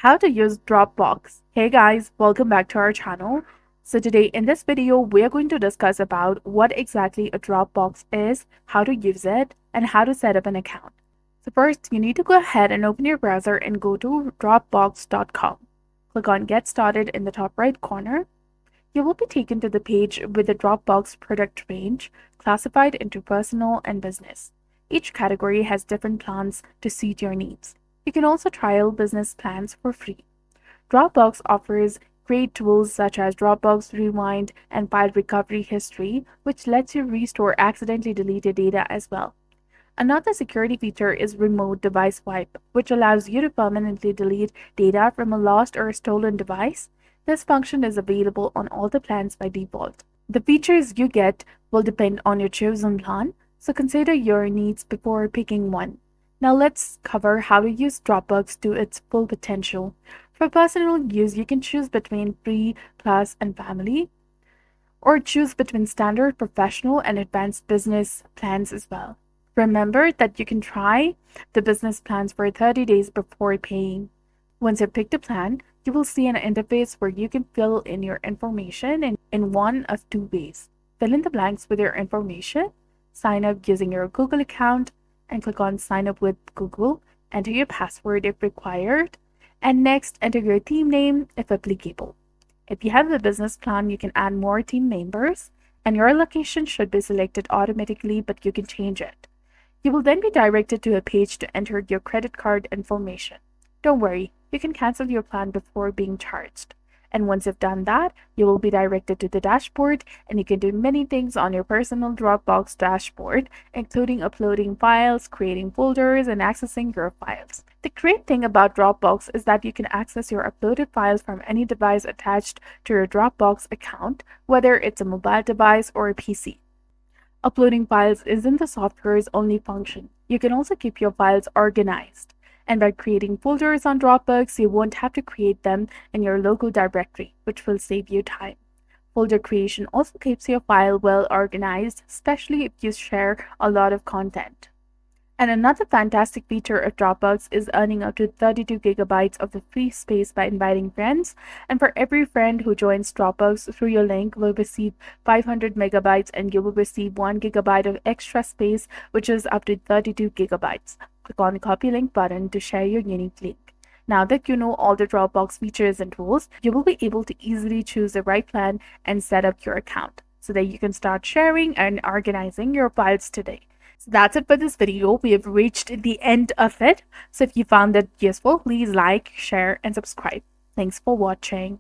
How to use Dropbox. Hey guys, welcome back to our channel. So today in this video, we are going to discuss about what exactly a Dropbox is, how to use it, and how to set up an account. So first, you need to go ahead and open your browser and go to dropbox.com. Click on Get Started in the top right corner. You will be taken to the page with the Dropbox product range classified into personal and business. Each category has different plans to suit your needs. You can also trial business plans for free. Dropbox offers great tools such as Dropbox Rewind and File Recovery History, which lets you restore accidentally deleted data as well. Another security feature is Remote Device Wipe, which allows you to permanently delete data from a lost or stolen device. This function is available on all the plans by default. The features you get will depend on your chosen plan, so consider your needs before picking one. Now let's cover how to use Dropbox to its full potential. For personal use, you can choose between free, plus, and family, or choose between standard, professional, and advanced business plans as well. Remember that you can try the business plans for 30 days before paying. Once you've picked a plan, you will see an interface where you can fill in your information in one of two ways. Fill in the blanks with your information, sign up using your Google account, and click on Sign up with Google. Enter your password if required, and next enter your team name if applicable. If you have a business plan, you can add more team members, and your location should be selected automatically, but you can change it. You will then be directed to a page to enter your credit card information. Don't worry, you can cancel your plan before being charged. And once you've done that, you will be directed to the dashboard, and you can do many things on your personal Dropbox dashboard, including uploading files, creating folders, and accessing your files. The great thing about Dropbox is that you can access your uploaded files from any device attached to your Dropbox account, whether it's a mobile device or a PC. Uploading files isn't the software's only function. You can also keep your files organized. And by creating folders on Dropbox, you won't have to create them in your local directory, which will save you time. Folder creation also keeps your file well organized, especially if you share a lot of content. And another fantastic feature of Dropbox is earning up to 32 gigabytes of the free space by inviting friends. And for every friend who joins Dropbox through your link will receive 500 megabytes, and you will receive 1 gigabyte of extra space, which is up to 32 gigabytes. Click on the copy link button to share your unique link. Now that you know all the Dropbox features and tools, you will be able to easily choose the right plan and set up your account so that you can start sharing and organizing your files today. So that's it for this video. We have reached the end of it. So if you found it useful, please like, share, and subscribe. Thanks for watching.